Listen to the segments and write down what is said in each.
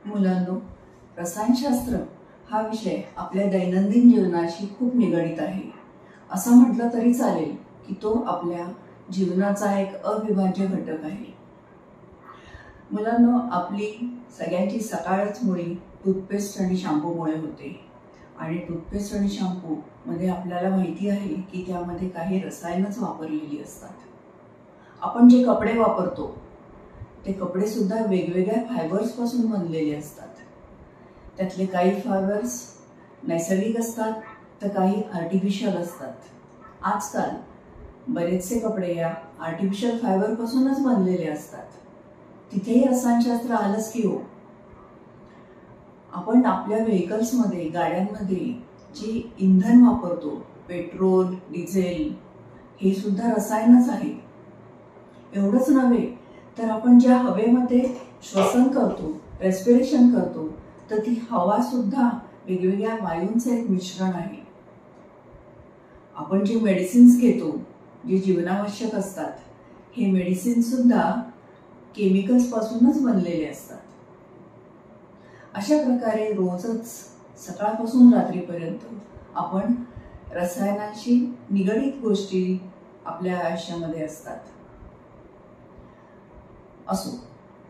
मुलांनो, रसायनशास्त्र हा विषय आपल्या दैनंदिन जीवनाशी खूप निगडित आहे. असं म्हटलं तरी चालेल की तो आपल्या जीवनाचा एक अविभाज्य घटक आहे. मुलांनो, आपली सगळ्यांची सकाळच मुळी टूथपेस्ट आणि शॅम्पूमुळे होते. आणि टूथपेस्ट आणि शॅम्पूमध्ये आपल्याला माहिती आहे की त्यामध्ये काही रसायनच वापरलेली असतात. आपण जे कपडे वापरतो ते कपडे सुद्धा वेगवेगळ्या फायबर्सपासून बनलेले असतात. त्यातले काही फायबर्स नैसर्गिक असतात तर काही आर्टिफिशियल असतात. आजकाल बरेचसे कपडे या आर्टिफिशियल फायबरपासूनच बनलेले असतात. तिथेही रसायनशास्त्र आलंच की हो. आपण आपल्या व्हेकल्समध्ये, गाड्यांमध्ये जे इंधन वापरतो, पेट्रोल, डिझेल, हे सुद्धा रसायनच आहे. एवढंच नव्हे तर आपण ज्या हवेमध्ये श्वसन करतो, रेस्पिरेशन करतो, तर ती हवा सुद्धा वेगवेगळ्या वायूंचं एक मिश्रण आहे. आपण जे मेडिसिन्स घेतो, जे जीवनावश्यक असतात, हे मेडिसिन सुद्धा केमिकल्स पासूनच बनलेले असतात. अशा प्रकारे रोजच सकाळपासून रात्रीपर्यंत आपण रसायनाशी निगडित गोष्टी आपल्या आयुष्यामध्ये असतात. असो,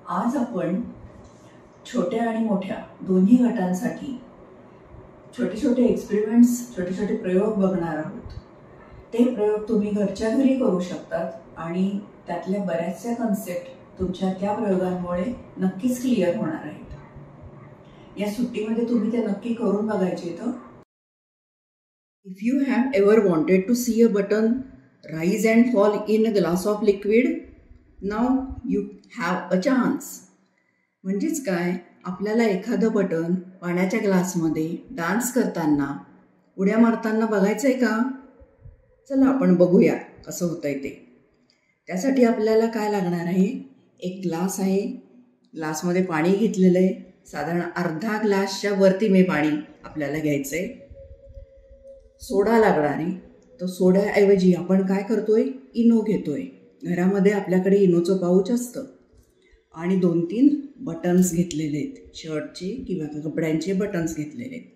आज आपण छोट्या आणि मोठ्या दोन्ही गटांसाठी छोटे छोटे एक्सपेरिमेंट्स, छोटे छोटे प्रयोग बघणार आहोत. ते प्रयोग तुम्ही घरच्या घरी करू शकतात आणि त्यातल्या बऱ्याचशा कन्सेप्ट तुमच्या त्या प्रयोगांमुळे नक्कीच क्लिअर होणार आहेत. या सुट्टीमध्ये तुम्ही ते नक्की करून बघायचे. तर if you have ever wanted to see a button rise and fall in a glass of liquid, now you have a chance. म्हणजेच काय, आपल्याला एखादं बटन पाण्याच्या ग्लासमध्ये डान्स करताना, उड्या मारताना बघायचं आहे का? चला आपण बघूया कसं होतंय ते. त्यासाठी आपल्याला काय लागणार आहे? एक ग्लास आहे, ग्लासमध्ये पाणी घेतलेलं आहे. साधारण अर्धा ग्लासच्या वरती मी पाणी आपल्याला घ्यायचं आहे. सोडा लागणार आहे. तो सोड्याऐवजी आपण काय करतोय? इनो घेतोय. घरामध्ये आपल्याकडे इनोचं पाऊच असतं. आणि 2-3 बटन्स घेतलेले आहेत, शर्टचे किंवा कपड्यांचे बटन्स घेतलेले आहेत.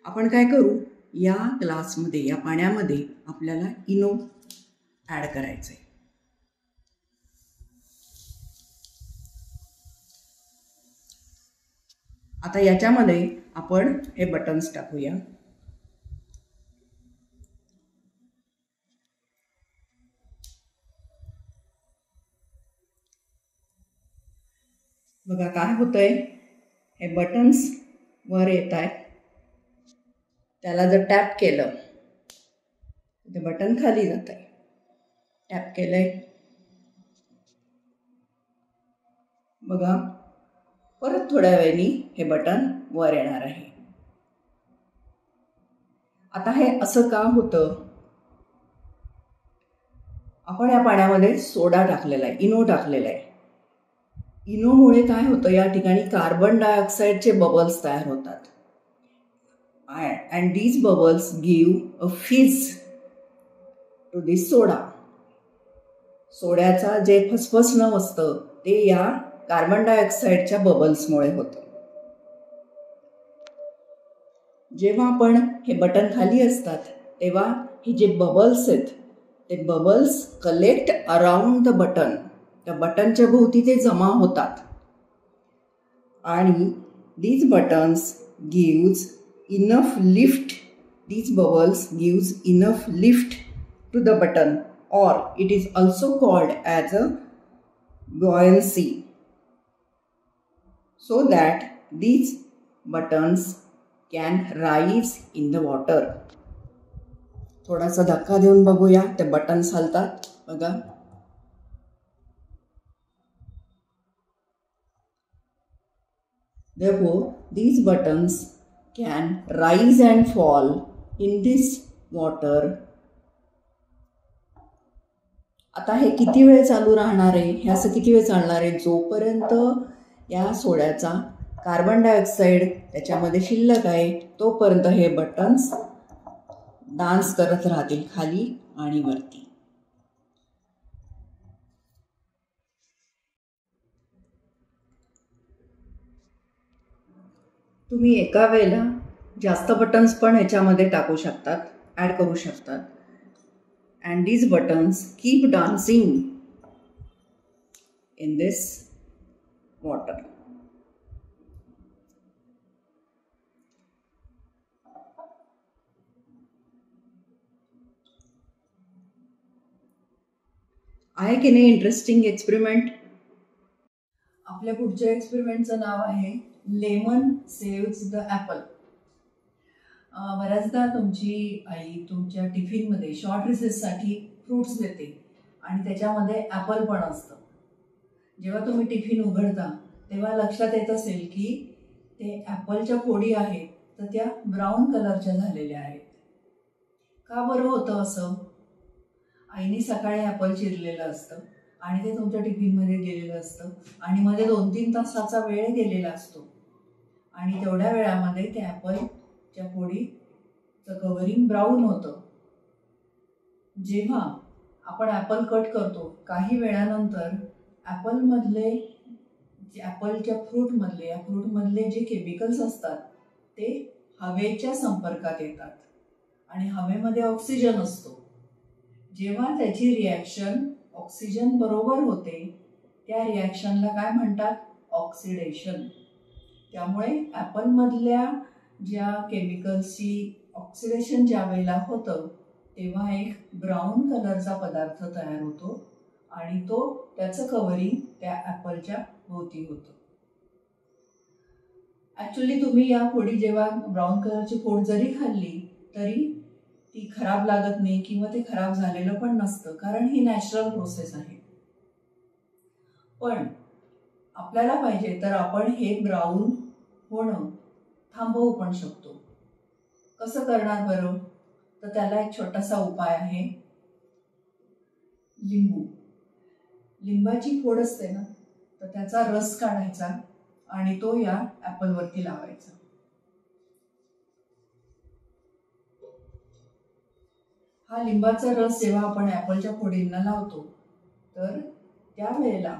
आपण काय करू? या ग्लासमध्ये, या पाण्यामध्ये आपल्याला इनो ॲड करायचं आहे. आता याच्यामध्ये आपण हे बटन्स टाकूया. बघा काय होतंय, हे बटन्स वर येत आहेत. त्याला जर टॅप केलं ते बटन खाली जात आहे. टॅप केलंय, बघा परत थोड्या वेळाने हे बटन वर येणार आहे. आता हे असं का होतं? आपण या पाण्यामध्ये सोडा टाकलेला आहे, इनो टाकलेला आहे. इनोमुळे काय होतं, या ठिकाणी कार्बन डायऑक्साईडचे बबल्स तयार होतात. And these bubbles give a fizz to this soda. सोड्याचा जे फसफसणं असतं ते या कार्बन डायऑक्साईडच्या बबल्समुळे होतं. जेव्हा आपण हे बटन खाली असतात तेव्हा हे जे बबल्स आहेत ते bubbles collect around the button. त्या बटनच्या भोवती ते जमा होतात. आणि these buttons gives enough lift. These bubbles gives enough lift to the button, or it is also called as a buoyancy, so that these buttons can rise in the water. थोडासा धक्का देऊन बघूया, ते बटन्स हलतात बघा. Therefore, these buttons can rise and fall in this water. आता हे किती वेळ चालू राहणार आहे? हे असं किती वेळ चालणार आहे? जोपर्यंत या सोड्याचा कार्बन डायऑक्साईड त्याच्यामध्ये शिल्लक आहे तोपर्यंत हे बटन्स डान्स करत राहतील खाली आणि वरती. तुम्ही एका वेळेला जास्त बटन्स पण ह्याच्यामध्ये टाकू शकतात, ॲड करू शकतात. And these buttons keep dancing in this water. आहे की नाही इंटरेस्टिंग एक्सपेरिमेंट? आपल्या पुढच्या एक्सपेरिमेंटचं नाव आहे लेमन सेव्स द ॲपल. बऱ्याचदा तुमची आई तुमच्या टिफिनमध्ये शॉर्ट रिसेससाठी फ्रूट्स देते आणि त्याच्यामध्ये ॲपल पण असतं. जेव्हा तुम्ही टिफिन उघडता तेव्हा लक्षात येत असेल की ते ॲपलच्या फोडी आहेत तर त्या ब्राऊन कलरच्या झालेल्या आहेत. का बरं होतं असं? आईने सकाळी ॲपल चिरलेलं असतं आणि ते तुमच्या टिफिनमध्ये गेलेलं असतं आणि मध्ये 2-3 तासाचा वेळ गेलेला असतो आणि तेवढ्या वेळामध्ये त्या ॲपलच्या फोडीचं कव्हरिंग ब्राऊन होतं. जेव्हा आपण ॲपल कट करतो काही वेळानंतर ॲपलच्या फ्रूटमधले जे केमिकल्स असतात ते हवेच्या संपर्कात येतात आणि हवेमध्ये ऑक्सिजन असतो. जेव्हा त्याची रिॲक्शन ऑक्सिजन बरोबर होते त्या रिॲक्शनला काय म्हणतात? ऑक्सिडेशन. त्यामुळे ॲपलमधल्या ज्या केमिकल्सची ऑक्सिडेशन ज्या वेळेला होतं तेव्हा एक ब्राऊन कलरचा पदार्थ तयार होतो आणि त्याचं कव्हरिंग त्या ॲपलच्या भोवती होतं. ॲक्च्युली तुम्ही या फोडी जेव्हा ब्राऊन कलरची फोड जरी खाल्ली तरी ती खराब लागत नाही किंवा ते खराब झालेलं पण नसतं, कारण ही नॅचरल प्रोसेस आहे. पण आपल्याला पाहिजे तर आपण हे ब्राऊन होणं थांबवू पण शकतो. कसं करणार बरं? तर त्याला एक छोटासा उपाय आहे. लिंबाची फोड असते ना, तर त्याचा रस काढायचा आणि तो या ॲपलवरती लावायचा. हा लिंबाचा रस जेव्हा आपण ॲपलच्या फोडींना लावतो तर त्यावेळेला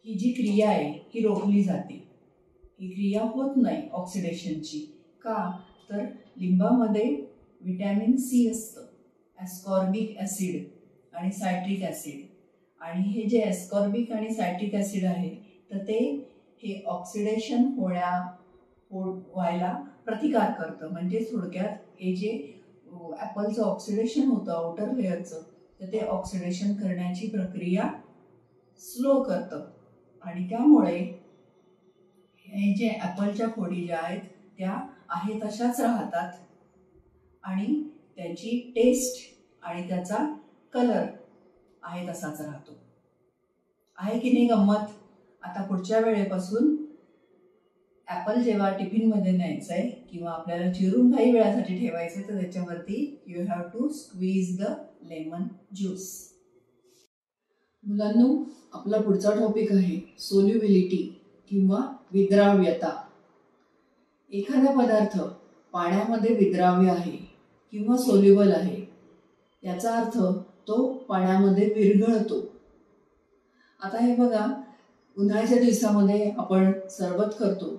ही जी क्रिया आहे ही रोखली जाते. ही क्रिया होत नाही ऑक्सिडेशनची. का? तर लिंबामध्ये व्हिटॅमिन सी असतं, ॲस्कॉर्बिक ॲसिड आणि सायट्रिक ॲसिड. आणि हे जे ॲस्कॉर्बिक आणि सायट्रिक ॲसिड आहे तर ते हे ऑक्सिडेशन व्हायला प्रतिकार करतं. म्हणजे थोडक्यात हे जे ॲपलचं ऑक्सिडेशन होतं आउटर लेअरचं तर ते ऑक्सिडेशन करण्याची प्रक्रिया स्लो करतं आणि त्यामुळे हे जे ॲपलच्या फोडी ज्या आहेत त्या आहे तशाच राहतात आणि त्याची टेस्ट आणि त्याचा कलर आहे तसाच राहतो. आहे की नाही गंमत? आता पुढच्या वेळेपासून ॲपल जेव्हा टिफिनमध्ये न्यायचं आहे किंवा आपल्याला चिरून काही वेळासाठी ठेवायचं तर त्याच्यावरती you have to squeeze the lemon juice. मुलांनो, आपला पुढचा टॉपिक आहे सोल्युबिलिटी किंवा विद्राव्यता. एखादा पदार्थ पाण्यामध्ये विद्राव्य आहे किंवा सोल्युबल आहे याचा अर्थ तो पाण्यामध्ये विरघळतो. आता हे बघा, उन्हाळ्याच्या दिवसामध्ये आपण सरबत करतो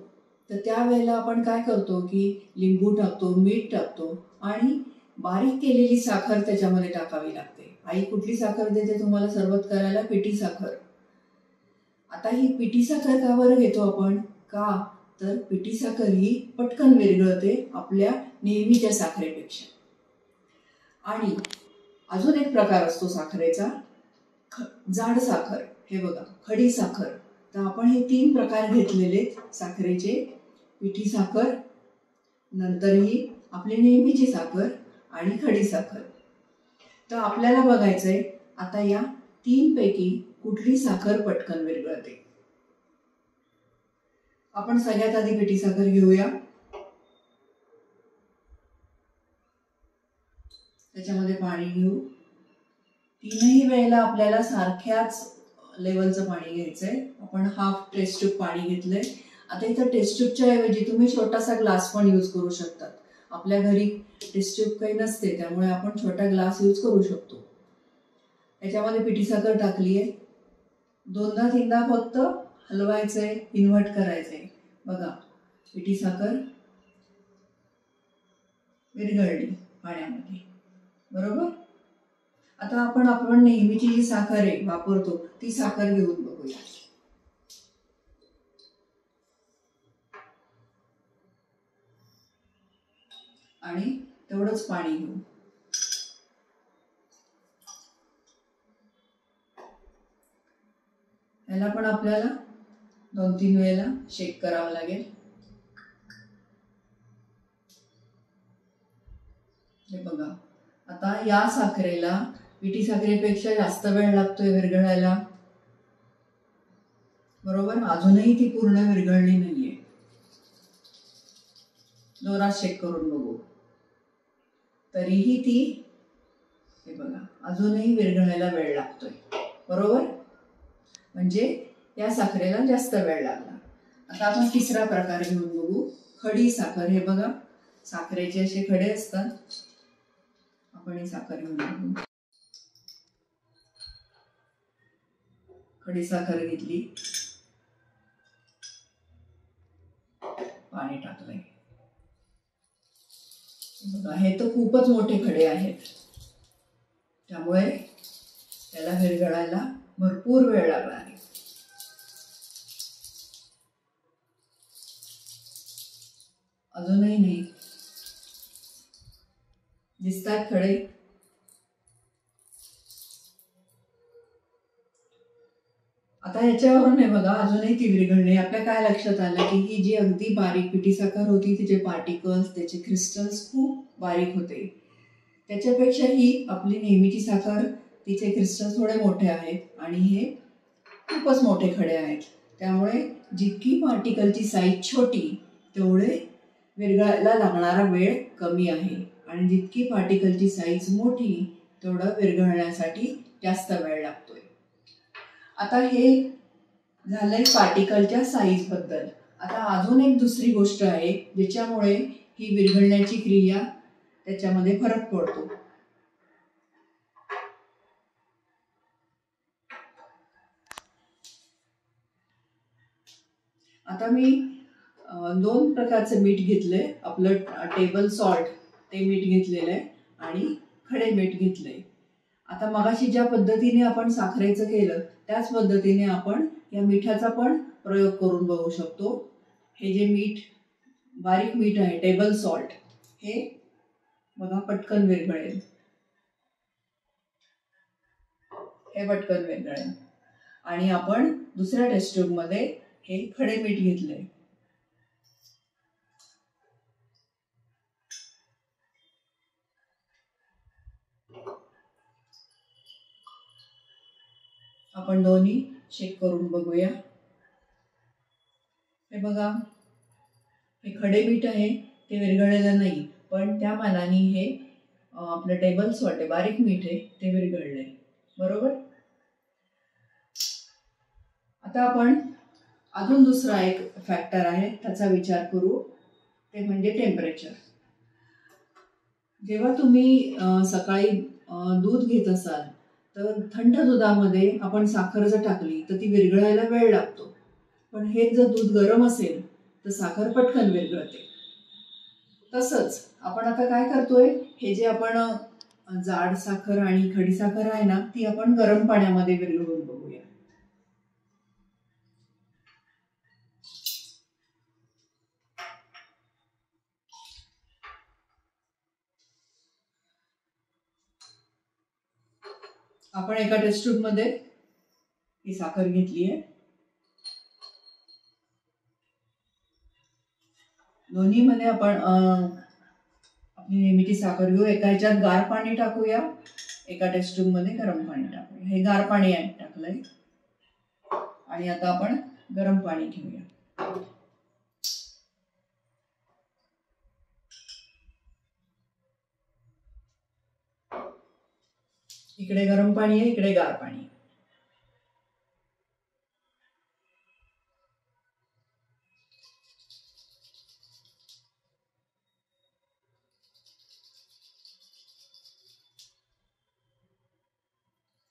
तर त्यावेळेला आपण काय करतो की लिंबू टाकतो, मीठ टाकतो आणि बारीक केलेली साखर त्याच्यामध्ये टाकावी लागते. आई कुठली साखर देते तुम्हाला सरबत करायला? पिठी साखर. आता ही पिठी साखर का बरं घेतो आपण? का? तर पिठी साखर ही पटकन विरघळते आपल्या नेहमीच्या साखरेपेक्षा. आणि अजून एक प्रकार असतो साखरेचा, जाड साखर. हे बघा, खडी साखर. तर आपण हे 3 प्रकार घेतलेले साखरेचे, पिठी साखर, नंतर ही आपली नेहमीची साखर आणि खडी साखर. तर आपल्याला बघायचंय आता या 3 पैकी कुठली साखर पटकन विरघळते. आपण सगळ्यात आधी पिठी साखर घेऊया. त्याच्यामध्ये पाणी घेऊ. 3ही वेळेला आपल्याला सारख्याच लेवलचं पाणी घ्यायचंय. आपण हाफ टेस्ट ट्यूब पाणी घेतलंय. आता इथं टेस्ट ट्यूबच्या ऐवजी तुम्ही छोटासा ग्लास पण यूज करू शकतात. आपल्या घरी टेस्ट ट्यूब काही नसते त्यामुळे आपण छोटा ग्लास यूज करू शकतो. त्याच्यामध्ये पिठी साखर टाकली आहे. 2दा-3दा फक्त हलवायचंय, इन्व्हर्ट करायचंय. बघा, पिठी साखर विरघळली पाण्यामध्ये, बरोबर. आता आपण नेहमीची जी साखर आहे वापरतो ती साखर घेऊन बघूया. आणि तेवढंच पाणी घेऊ. याला पण आपल्याला 2-3 वेळेला शेक करावं लागेल. हे बघा, आता या साखरेला पिठी साखरेपेक्षा जास्त वेळ लागतोय विरघळायला, बरोबर. अजूनही ती पूर्ण विरघळली नाहीये. जोरात शेक करून बघू. तरीही ती, हे बघा, अजूनही विरघळायला वेळ लागतोय, बरोबर. म्हणजे या साखरेला जास्त वेळ लागला. आता आपण तिसरा प्रकार घेऊन बघू, खडी साखर. हे बघा, साखरेचे असे खडे असतात. आपण ही साखर घेऊन बघू. खडी साखर घेतली, पाणी टाकलंय. बघा, हे तर खूपच मोठे खडे आहेत, त्यामुळे त्याला विरघळायला भरपूर वेळ लागला आहे. अजूनही नाही. दिसतात खडे. आता याच्यावरून हे बघा, अजूनही ती विरघळली. आपल्या काय लक्षात आलं की ही जी अगदी बारीक पिठी साखर होती तिचे पार्टिकल्स, त्याचे क्रिस्टल्स खूप बारीक होते. त्याच्यापेक्षा ही आपली नेहमीची साखर, तिचे क्रिस्टल्स थोडे मोठे आहेत आणि हे खूपच मोठे खडे आहेत. त्यामुळे जितकी पार्टिकलची साईज छोटी तेवढे विरघळायला लागणारा वेळ कमी आहे, आणि जितकी पार्टिकलची साईज मोठी तेवढं विरघळण्यासाठी जास्त वेळ लागतोय. आता हे झालंय पार्टिकलच्या साईज बद्दल. आता अजून एक दुसरी गोष्ट आहे ज्याच्यामुळे ही विरघळण्याची क्रिया, त्याच्यामध्ये फरक पडतो. आता मी 2 प्रकारचे मीठ घेतले. आपलं टेबल सॉल्ट ते मीठ घेतलेलं आहे आणि खडे मीठ घेतलंय. आता मगाशी ज्या पद्धतीने आपण साखरेचं केलं त्याच पद्धतीने आपण या मिठाचा पण प्रयोग करून बघू शकतो. हे जे मीठ, बारीक मीठ आहे, टेबल सॉल्ट, हे बघा पटकन विरघळेल. हे पटकन विरघळेल. आणि आपण दुसऱ्या टेस्ट ट्यूब मध्ये हे खडे मीठ घेतले. आपण दोन्ही शेक करून बघूया. हे बघा, हे खडे मीठ आहे ते विरघळलेलं नाही, पण त्या मानाने हे आपलं टेबल सॉल्ट आहे, बारीक मीठ आहे, ते विरघळलंय, बरोबर. आता आपण अजून दुसरा एक फॅक्टर आहे त्याचा विचार करू, ते म्हणजे टेम्परेचर. जेव्हा तुम्ही सकाळी दूध घेत असाल तर थंड दुधामध्ये आपण साखर जर टाकली तर ती विरघळायला वेळ लागतो. पण हेच जर दूध गरम असेल तर साखर पटकन विरघळते. तसंच आपण आता काय करतोय, हे जे आपण जाड साखर आणि खडी साखर आहे ना, ती आपण गरम पाण्यामध्ये विरघळवून बघूया. आपण एका टेस्ट ट्यूब मध्ये ही साखर घेतली आहे. दोन्ही मध्ये आपण आपली नेहमीची साखर घेऊ. एका ह्याच्यात गार पाणी टाकूया, एका टेस्ट ट्यूब मध्ये गरम पाणी टाकूया. हे गार पाणी आहे टाकलंय, आणि आता आपण गरम पाणी घेऊया. इकडे गरम पाणी आहे, इकडे गार पाणी.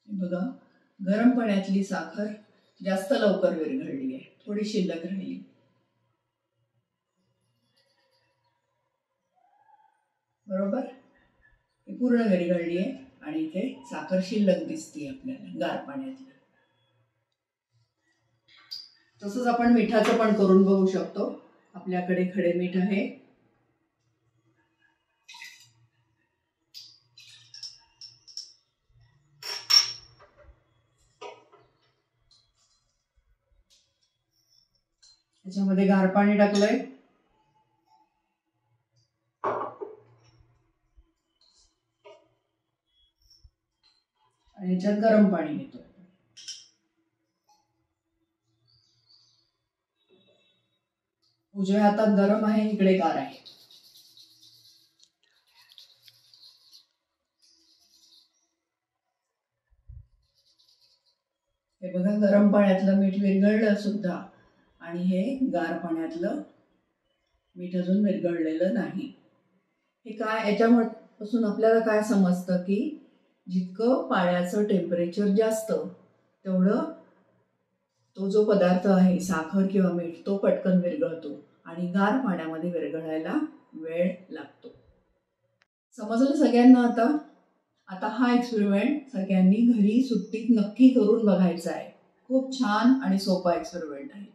बघा, गरम पाण्यातली साखर जास्त लवकर विरघळली आहे, थोडी शिल्लक राहिली. बरोबर. ही पूर्ण विरघळली आहे आणि इथे साखर शिल्लक दिसते आपल्याला गार पाण्यातली. तसंच आपण मिठाचं पण करून बघू शकतो. आपल्याकडे खडे मीठ आहे. त्याच्यामध्ये गार पाणी टाकलंय आणि याच्यात गरम पाणी घेतो. उजव्या हातात गरम आहे, इकडे गार आहे. हे बघा, गरम पाण्यातलं मीठ विरघळलं सुद्धा आणि हे गार पाण्यातलं मीठ अजून विरघळलेलं नाही. हे काय, याच्यापासून आपल्याला काय समजतं की जितकं पाण्याचं टेम्परेचर जास्त तेवढं तो जो पदार्थ आहे साखर किंवा मीठ तो पटकन विरघळतो आणि गार पाण्यामध्ये विरघळायला वेळ लागतो. समजलं सगळ्यांना आता? आता हा एक्सपेरिमेंट सगळ्यांनी घरी सुट्टीत नक्की करून बघायचा आहे. खूप छान आणि सोपा एक्सपेरिमेंट आहे.